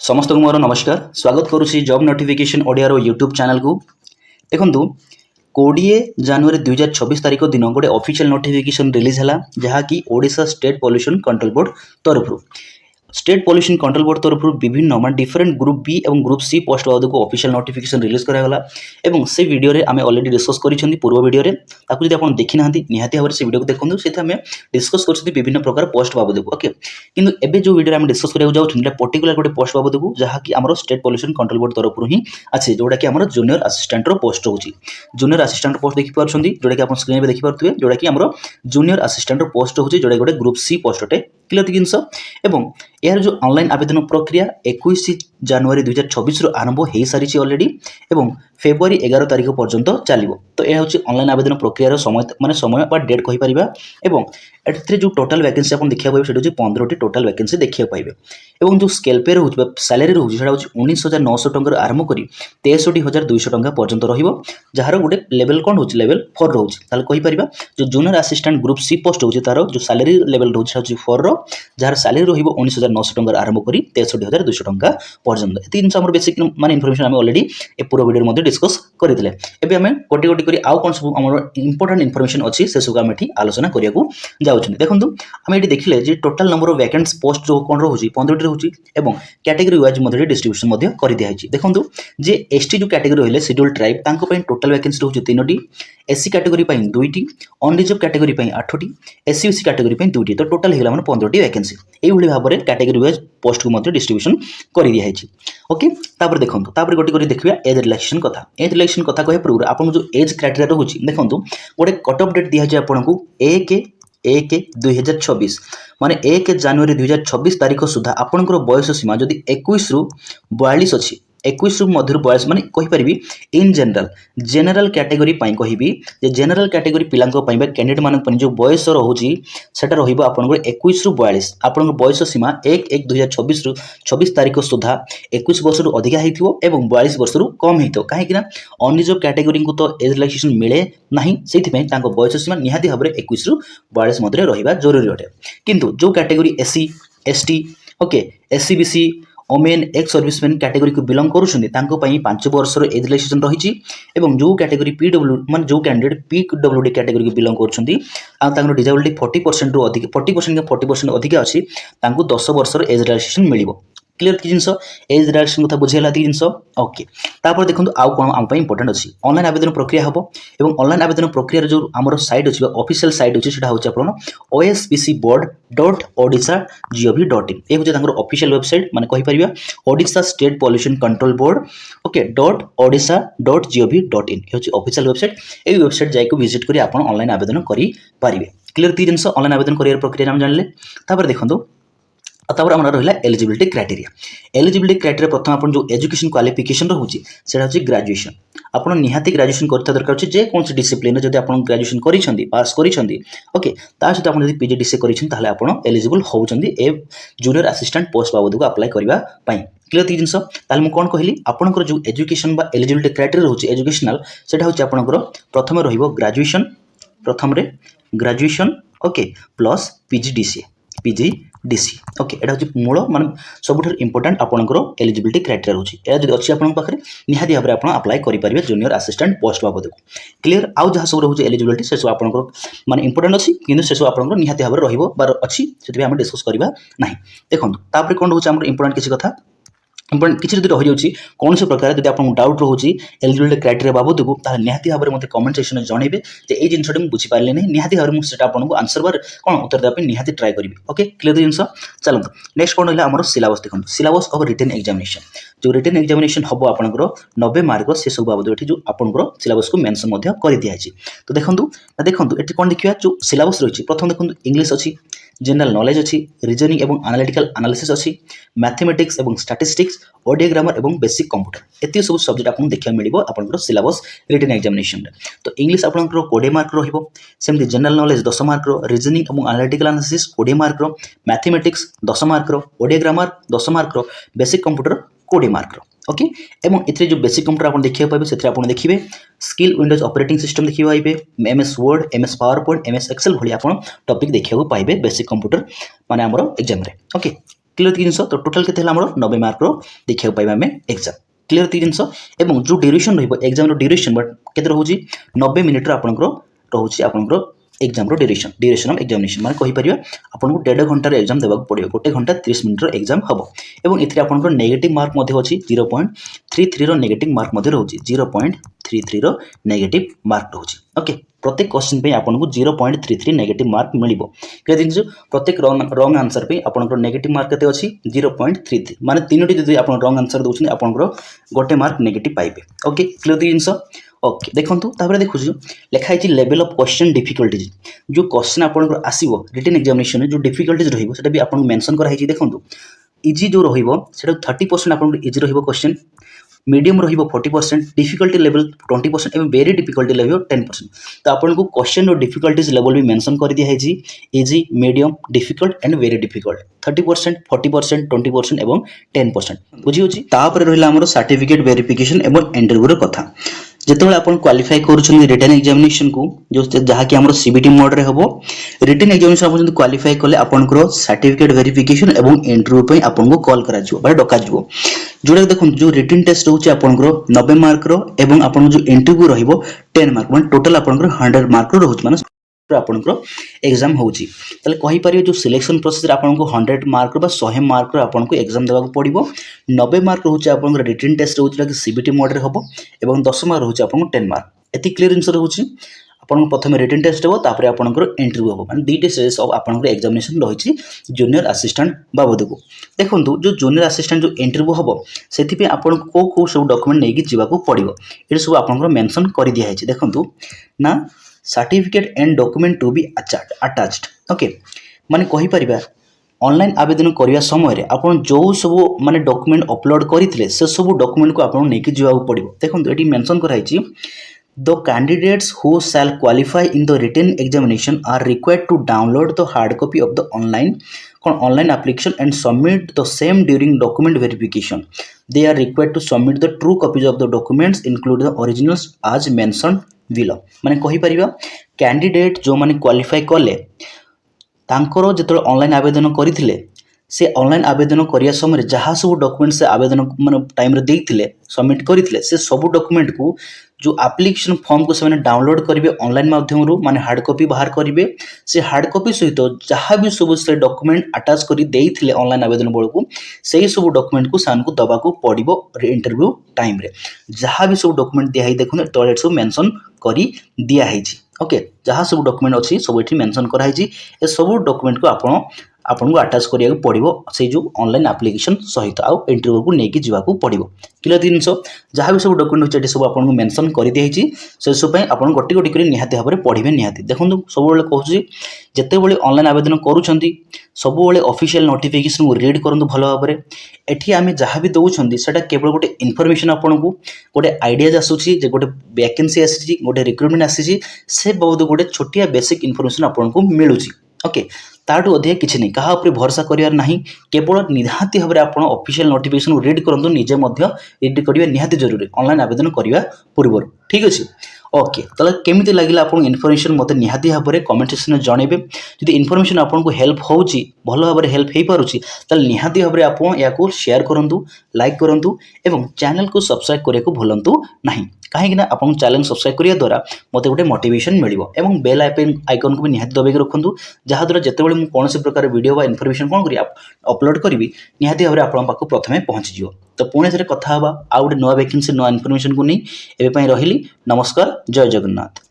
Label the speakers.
Speaker 1: समस्त को मोर नमस्कार स्वागत करुच्ची job notification Odia YouTube channel को देखु 20 जनवरी 2024 तारीख दिन गोटे ऑफिशियल नोटिफिकेशन रिलीज है जहाँकि Odisha state pollution control board तरफ स्टेट पॉल्यूशन कंट्रोल बोर्ड तरफ विभिन्न मान डिफरेंट ग्रुप बी और ग्रुप सी पोस्ट बाबद को ऑफिशियल नोटिफिकेशन रिलीज करागला एवं से वीडियो रे आमे ऑलरेडी डिस्कस करिसेंती पूर्व वीडियो रे ताकू जदि आपण देखि नाहंती निहाती भाबरे से वीडियो को देखंतु सेथा आमे डिस्कस करछथि विभिन्न प्रकार पोस्ट बाबद को ओके किंतु एबे जो वीडियो रे आमे डिस्कस करिया जाउ छिनले पर्टिकुलर गोटे पोस्ट बाबद को जहा कि हमरो स्टेट पॉल्यूशन कंट्रोल बोर्ड तरफ ही अछि जोडा कि हमरो जूनियर असिस्टेंट रो पोस्ट होछि जूनियर असिस्टेंट पोस्ट देखि पारछंती जोडा कि आपण स्क्रीन पे देखि पारथुबे जोडा कि हमरो जूनियर असिस्टेंट रो पोस्ट होछि जोडा गोटे ग्रुप सी पोस्ट अटे क्लियर जिनस एवं यार जो ऑनलाइन आवेदन प्रक्रिया 21 जनवरी 2024 रु आरंभ हो सारी ऑलरेडी एवं फेब्रुआरी 11 तारीख पर्यंत चलो तो यह हूँ ऑनलाइन आवेदन प्रक्रियार समय माने समय बा डेट कहि परिबा एवं एथरे जो टोटल वैकेंसी अपन देखिया पाइबे सेटा 15 टी टोटल वैकेंसी देखिया पाइबे एवं जो स्केल पे रहउछ सैलरी रहउछ सेटा हूँ 19,900 टंका आरंभ करी 63,200 टंका पर्यंत रहिबो जहार गोटे लेवल कोन होछ लेवल 4 रहउछ ताले कहि परिबा जो junior assistant group C post होछ तारो जो सैलरी लेवल रहउछ 4 रो जहार सैलरी रहिबो 19,900 टंका आरंभ करी 63,200 टंका पर्यंत एति जिंस हमर बेसिक माने इन्फॉर्मेशन हम ऑलरेडी ए पूरा वीडियो मध्ये डिस्कस करथिले एबे हम कोटी कोटी करी आउ कोन सब हमर इंपोर्टेंट इन्फॉर्मेशन अछि से सब हम एठी आलोचना करिया को जाउछन देखंतु हम एठी देखिले जे टोटल नंबर ऑफ वैकेंट्स पोस्ट जो कोन रहउछि 15 टी रहउछि एवं कैटेगरी वाइज मध्ये डिस्ट्रीब्यूशन मध्ये करि दिया हिछि देखंतु जे एसटी जो कैटेगरी होले शेड्यूल्ड ट्राइब तांको पई टोटल वैकेंसी रहउछि 3 टी एससी कैटेगरी पई 2 टी अनरिजर्व कैटेगरी पई 8 टी एससी एससी कैटेगरी पई 2 टी तो टोटल हिला मन 15 टी वैकेंसी एई भली भाबरे कैटेगरी वाइज पोस्ट को मध्ये डिस्ट्रीब्यूशन करि दिया हिछि ओके तापर देखंतु तापर गोटी करी देखिबा एज रिलैक्सेशन कथा कहे पूर्व आपन जो एज क्राइटेरिया रहउछि देखंतु गोटे कट ऑफ डेट दिया जे आपन को 1/1/2026 माने 1 जनवरी 2026 तारीख सुधा आपनकर बयस सीमा जदि 21 रु 42 अछि 21 रु मध्य 42 माने कहि परिबी इन जनरल कैटेगरी पई कहिबी जे जनरल कैटेगरी पिलांको पई बा कैंडिडेट मानक पई जो बयस रहउछि सेटा रहिबो आपनकर 21 रु 42 आपनकर बयस सीमा 1/1/2026 रु 26 तारीख सुधा 21 वर्ष रु अधिका हेतिबो एवं 42 वर्ष रु कम हेतो काहे कि ना अनरिजर्व कैटेगरी को तो एज रिलैक्सेशन मिले नाही सेति पई तांको बयस सीमा निहाती भाबरे 21 रु 42 मध्य रहिबा जरूरी अटे किंतु जो category SC ST okay SEBC women ex serviceman category को बिलोंग करूछन्ती तांको पई 5 वर्ष रो एज रिलैक्सेशन रहिछि एवं जो कैटेगरी पीडब्ल्यू मान जो कैंडिडेट पीडब्ल्यूडी कैटेगरी को बिलोंग करूछन्ती आ तांको डिसेबिलिटी 40% रो अधिक 40% के 40% अधिक अछि तांको 10 वर्ष रो एज रिलैक्सेशन मिलिबो क्लियर कि जिंस एज रिलैक्सेशन कथा बुझेला ती जिंस ओके तापर देखंतु आउ कोन हम पई इंपोर्टेंट अछि ऑनलाइन आवेदन प्रक्रिया हबो एवं ऑनलाइन आवेदन प्रक्रिया रे जो हमर साइट अछि ऑफिशियल साइट अछि सेटा होछि आपन ospcboard.odisha.gov.in ए होछि तांकर ऑफिशियल वेबसाइट माने कहि परिबा Odisha state pollution control board okay .odisha.gov.in ए होछि ऑफिशियल वेबसाइट ए वेबसाइट जाय को विजिट करी आपन ऑनलाइन आवेदन करि परिबे क्लियर ती जिंस ऑनलाइन आवेदन करियर प्रक्रिया हम जानले तापर देखंतु तापर हमरा रहिला एलिजिबिलिटी क्राइटेरिया प्रथम अपन जो एजुकेशन क्वालिफिकेशन रहउची सेटा होची ग्रेजुएशन आपण निहाती ग्रेजुएशन करता दरकार अछि जे कोन डिसिप्लिन जदि आपण ग्रेजुएशन करिसंती पास करिसंती ओके ता सहित आपण जदि पीजीडीसी करिसंती ताले आपण एलिजिबल होउचंदी ए जूनियर असिस्टेंट पोस्ट बाबद को अप्लाई करबा पई क्लियर ती जिंस ताले म कोन कहिली आपनकर जो एजुकेशन बा एलिजिबिलिटी क्राइटेरिया रहउची एजुकेशनल सेटा होची आपनकर प्रथम रहिबो ग्रेजुएशन प्रथम रे graduation okay plus PGDC okay एटा होची मूल माने सबुठर इंपोर्टेंट आपनकर एलिजिबिलिटी क्राइटेरिया होची ए जदि अछि आपन पाखरे निहाती भाबरे आपन अप्लाई करि परिबे जूनियर असिस्टेंट पोस्ट बाबद को क्लियर आउ जहा सब रहउची एलिजिबिलिटी से सब आपनकर माने इंपोर्टेंट अछि किंतु से सब आपनकर निहाती भाबरे रहिबो बार अछि सेति हम डिस्कस करबा नाही देखंतु तापर कोन रहउची हमर इंपोर्टेंट किछि कथा इंपोर्टेंट किछि जदि रहि जाउची कोन से प्रकार जदि आपन डाउट रहउची एलिजिबिलिटी क्राइटेरिया बाबद को ता निहाती भाबरे मते कमेंट सेक्शन में जणेबे जे ए जिंसटी मु बुझी पारले नै निहाती भाबरे मु सेटा आपन को आंसर बार कोन उत्तर देबा पे निहाती ट्राई करबी ओके क्लियर जिंस चलंतु नेक्स्ट कोन रहला हमर सिलेबस देखंतु सिलेबस ऑफ रिटन एग्जामिनेशन जो रिटन एग्जामिनेशन हबो आपनकर 90 मार्क से सब बाबद एठी जो आपनकर सिलेबस को मेंशन मध्ये करि दिया छि तो देखंतु एठी कोन देखिया जो सिलेबस रहिछि प्रथम देखंतु इंग्लिश अछि जनरल नॉलेज अछि रीजनिंग एवं एनालिटिकल एनालिसिस अछि मैथमेटिक्स एवं स्टैटिस्टिक्स ऑडियो ग्रामर एवं बेसिक कंप्यूटर एति सब सब्जेक्ट आपन देखिया मिलिबो आपनकर सिलेबस रिटन एग्जामिनेशन तो इंग्लिश आपनकर 20 मार्क रहिबो सेमति जनरल नॉलेज 10 मार्क रो रीजनिंग एवं एनालिटिकल एनालिसिस 20 मार्क रो मैथमेटिक्स 10 मार्क रो ऑडियो ग्रामर 10 मार्क रो बेसिक कंप्यूटर 20 मार्क रो ओके एवं इथरे जो बेसिक कंप्यूटर आपन देखिया पाइबे सेथरे आपन देखिबे स्किल विंडोज ऑपरेटिंग सिस्टम देखिबा पाइबे MS Word MS PowerPoint MS Excel भली आपन टॉपिक देखिया पाइबे बेसिक कंप्यूटर माने हमरो एग्जाम रे ओके क्लियर जिनस तो टोटाल के 90 मार्क देखा पाइबा आम एग्जाम क्लियर जिनस एवं जो ड्यूरेशन रग्जाम ड्यूरेशन बट के रोचे 90 मिनिट्र आपंकर रोचे आपंकर एग्जाम ड्यूरेशन ऑफ एग्जामिनेशन माने कहि परिबा आपनको 1.5 घंटा एग्जाम देबाक पड़ियो 1 घंटा 30 मिनिट एग्जाम हबो एवं एथिरे आपनको नेगेटिव मार्क मध्ये अछि 0.33 रो नेगेटिव मार्क मध्ये रहउछि 0.33 रो नेगेटिव मार्क रहउछि ओके प्रत्येक क्वेश्चन पे आपनको 0.33 नेगेटिव मार्क मिलिबो के दिन प्रत्येक रॉन्ग आंसर पे आपनको नेगेटिव मार्क केते अछि 0.33 माने तीनोटी जदि आपन रॉन्ग आंसर दोछन आपनको गोटे मार्क नेगेटिव पाइबे ओके क्लियर जिंस ओके देखो तापर देखु लिखाई लेवल ऑफ क्वेश्चन डिफिकल्टीज जो क्वेश्चन आपन आसीबो रिटन एग्जामिनेशन जो डिफिकल्टीज रहिबो सेटा भी आपन मेंशन कराई देखो इजी जो रहिबो सेटा 30% आपन इजी रहिबो क्वेश्चन मीडियम रहिबो 40% डिफिकल्टी लेवल 20% एवं वेरी डिफिकल्टी लेवल 10% तो आपन को क्वेश्चन और डिफिकल्टीज लेवल भी मेंशन कर दिया है easy medium difficult and very difficult 30% 40% 20% एवं 10% बुझी होची तापर रहिला हमर सर्टिफिकेट वेरिफिकेशन एवं इंटरव्यू रो कथा जिते आप क्वालिफाई कर रिटन एग्जामिनेशन को जो जहाँकि आम सीबीटी मोड रे हम रिटन एग्जामिनेशन आप क्वालिफाई कले आपंकर सर्टिफिकेट वेरिफिकेशन एवं इंटरव्यू आपको कॉल कर डक जोड़ा देखो जो रिटन टेस्ट रोचे आपंकर 90 मार्क एवं आप जो इंटरव्यू रहिबो 10 मार्क मान टोटल आपंकर 100 मार्क रोचे माने आपंकर एग्जाम होची ताले कहि परियो जो सिलेक्शन प्रोसेस आपको 100 मार्क बा 100 मार्क आपको एग्जाम देवाक पड़िबो 90 मार्क रोचे आपंकर रिटन टेस्ट रोचे कि सीबीटी मोड रे हबो एवं 10 मार्क रोचे आपको 10 मार्क एति क्लियर आंसर होची आपन प्रथम रिटन टेस्ट हो तापर आपनकर इंटरव्यू हो माने दुईटे स्टेज ऑफ आपनकर एग्जामिनेशन रहिछि जूनियर असिस्टेंट बाबद को देखंतु जो जूनियर असिस्टेंट जो इंटरव्यू हबो सेति पे आपन को सब डॉक्यूमेंट नेकी जीवाको पड़िबो एटा सब आपनकर मेंशन कर दिया है देखंतु ना certificate and document to be attached okay माने कहि परिबा ऑनलाइन आवेदन करिया समय रे आपन जो सब माने डॉक्यूमेंट अपलोड करिथिले से सब डॉक्यूमेंट को आपन नेकी जीवाको पड़िबो देखंतु एटी मेंशन कराइछि The candidates who shall qualify in the written examination are required to download the hard copy of the online application and submit the same during document verification. They are required to submit the true copies of the documents, include the originals as mentioned below. माने कहि परिबा candidate जो माने qualify कले तांकर जेतले online आवेदन करिथिले से online आवेदन करिया समय जहाँ सब डॉक्यूमेंट से आवेदन माने टाइम रे देइथिले सबमिट करिथिले से सब डॉक्यूमेंट को जो एप्लिकेशन फॉर्म को से डाउनलोड करेंगे ऑनलाइन माध्यम माने हार्ड कॉपी बाहर करेंगे से हार्ड कॉपी सहित जहाँ भी सब से डॉक्यूमेंट अटैच कर ऑनलाइन आवेदन बेलू से ही सब डॉक्यूमेंट को सान को दबाक पड़ो इंटरव्यू टाइम रे जहाँ भी सब डॉक्यूमेंट दिखाई देखो तले सब मेंशन कर दिखाई ओके जहाँ सब डॉक्यूमेंट अच्छी सब ये मेंशन कराई सब डॉक्यूमेंट को आपन को अटैच करिया पड़ो से जो ऑनलाइन एप्लिकेशन सहित आउ इंटरव्यू को लेकिन जावाक पड़ो क्लियर जिनस जहाँ भी सब डॉक्यूमेंट अच्छे सब आपको मेंशन कर दिखाई से सब आप गोटे गोटे कर निहाती भाव में पढ़े निहाती देखो सब कहूँ जिते बड़े ऑनलाइन आवेदन करुँच सब ऑफिशियल नोटिफिकेशन को रीड करूँ भल भाव में एटी आम जहाँ भी दौरान से केवल गोटे इनफॉरमेशन आपन को गोटे आइडियाज आसूसी गोटे वैकेंसी आसी गोटे रिक्रुटमेंट आसी से बहुत गोटे छोटिया बेसिक इनफॉरमेशन आपन को मिलूँ ओके ताठू अधिक किसी नहीं क्या भरोसा करार ना केवल निहाती भाव में आप ऑफिशियल नोटिफिकेशन रीड करूँ निजे रीड करिया निहाती जरूरी ऑनलाइन आवेदन करने पूर्व ठीक अच्छे ओके तो केमी लगे आप इनफॉरमेशन मत निहाती भाव में कमेंट सेक्शन में जनइबे जब इनफॉरमेशन आपको हेल्प हो भल भाव में हेल्प हो पारुछि निहाती भाव में आप या शेयर करूँ लाइक करूँ एवं चैनल को सब्सक्राइब करने को भूलु ना कहीं आप चैनल सब्सक्राइब करने द्वारा मत गोटे मोटिवेशन मिल और बेल आइकन को भी निहाती दबाई रखुँ जहाँद्वारा जितेबाला मुझे कौन से प्रकार वीडियो इनफॉरमेशन कौन करी अपलोड करी निहाती भाव में आप प्रथम पहुँचीज तो पुणे थे कथा आउ गोटे नुआ वैकेंसी नुआ इनफॉरमेशन को नहीं एवं रही नमस्कार जय जगन्नाथ।